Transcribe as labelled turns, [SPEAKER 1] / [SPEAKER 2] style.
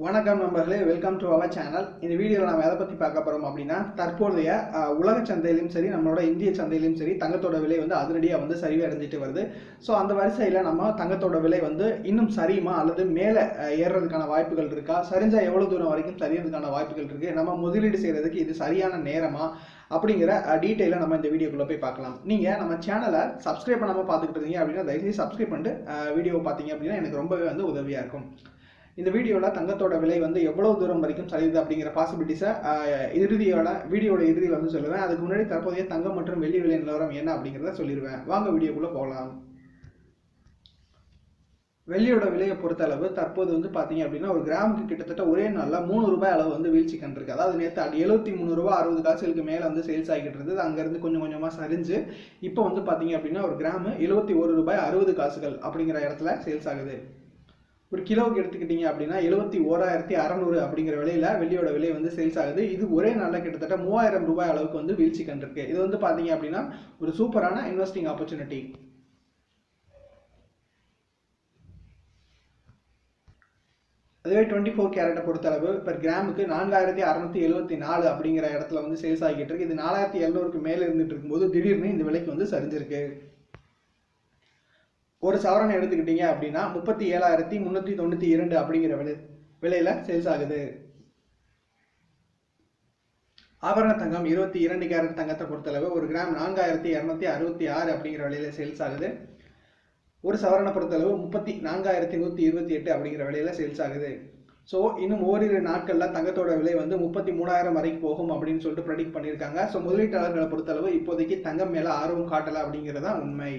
[SPEAKER 1] வணக்கம் நண்பர்களே, welcome to our channel. இந்த வீடியோவில் நம்ம எதை பற்றி பார்க்க போகிறோம் அப்படின்னா, தற்போதைய உலக சந்தையிலும் சரி, நம்மளோட இந்திய சந்தையிலும் சரி, தங்கத்தோட விலை அதிரடியாக சரிவு அடைஞ்சிட்டு வருது. ஸோ அந்த வரிசையில் நம்ம தங்கத்தோட விலை இன்னும் சரியுமா அல்லது மேலே ஏறுறதுக்கான வாய்ப்புகள் இருக்கா, சரிஞ்சால் எவ்வளோ தூரம் வரைக்கும் சரியறதுக்கான வாய்ப்புகள் இருக்குது, நம்ம முதலீடு செய்கிறதுக்கு இது சரியான நேரமா அப்படிங்கிற டீட்டெயிலை நம்ம இந்த வீடியோக்குள்ளே போய் பார்க்கலாம். நீங்கள் நம்ம சேனலை சப்ஸ்கிரைப் பண்ணாமல் பார்த்துக்கிட்டு இருந்தீங்க அப்படின்னா தயவுசெய்து சப்ஸ்கிரைப் பண்ணிட்டு வீடியோவை பார்த்தீங்க அப்படின்னா எனக்கு ரொம்பவே உதவியாக இருக்கும். இந்த வீடியோவில் தங்கத்தோட விலை எவ்வளவு தூரம் வரைக்கும் சரியுது அப்படிங்கிற பாசிபிலிட்டிஸை வீடியோட இறுதியில் சொல்லுவேன். அதுக்கு முன்னாடி தற்போதைய தங்கம் மற்றும் வெள்ளி விலை நிலவரம் என்ன அப்படிங்கிறத சொல்லிடுவேன். வாங்க வீடியோக்குள்ளே போகலாம். வெள்ளியோட விலையை பொறுத்த அளவு தற்போது பார்த்தீங்க அப்படின்னா ஒரு கிராமுக்கு கிட்டத்தட்ட ஒரே நாளில் 3 ரூபாய் அளவு வீழ்ச்சி கண்டிருக்கு. அதாவது நேற்று 73 ரூபா 60 காசுகளுக்கு மேலே சேல்ஸ் ஆகிட்டு இருந்தது. அங்கேருந்து கொஞ்சம் கொஞ்சமாக சரிஞ்சு இப்போ பார்த்தீங்க அப்படின்னா ஒரு கிராமு 71 ரூபாய் 60 காசுகள் அப்படிங்கிற இடத்துல சேல்ஸ் ஆகுது. ஒரு கிலோவுக்கு எடுத்துக்கிட்டீங்க அப்படின்னா 71,600 அப்படிங்கிற விலையில வெள்ளியோட விலை சேல்ஸ் ஆகுது. இது ஒரே நாளில் கிட்டத்தட்ட 3000 ரூபாய் அளவுக்கு வீழ்ச்சி கண்டிருக்கு. இது பார்த்தீங்க அப்படின்னா ஒரு சூப்பரான இன்வெஸ்டிங் ஆப்பர்ச்சுனிட்டி. அதுவே 24 கேரட்டை பொறுத்தளவு பெர் கிராமுக்கு 4674 அப்படிங்கிற இடத்துல சேல்ஸ் ஆகிட்டு இருக்கு. இது 4700க்கு மேலே இருந்துட்டு இருக்கும்போது திடீர்னு இந்த விலைக்கு சரிஞ்சிருக்கு. ஒரு சவரனை எடுத்துக்கிட்டீங்க அப்படின்னா 37,392 அப்படிங்கிற விலையில சேல்ஸ் ஆகுது. ஆபரண தங்கம் 22 கேரட் தங்கத்தை பொறுத்தளவு ஒரு கிராம் 4266 அப்படிங்கிற விலையில சேல்ஸ் ஆகுது. ஒரு சவரனை பொறுத்தளவு 34,128 அப்படிங்கிற விலையில சேல்ஸ் ஆகுது. ஸோ இன்னும் ஓரிரு நாட்களில் தங்கத்தோட விலை 33,000 வரைக்கும் போகும் அப்படின்னு சொல்லிட்டு ப்ரெடிக்ட் பண்ணியிருக்காங்க. ஸோ முதலீட்டாளர்களை பொறுத்தளவு இப்போதைக்கு தங்கம் மேலே ஆர்வம் காட்டலை அப்படிங்கிறதான் உண்மை.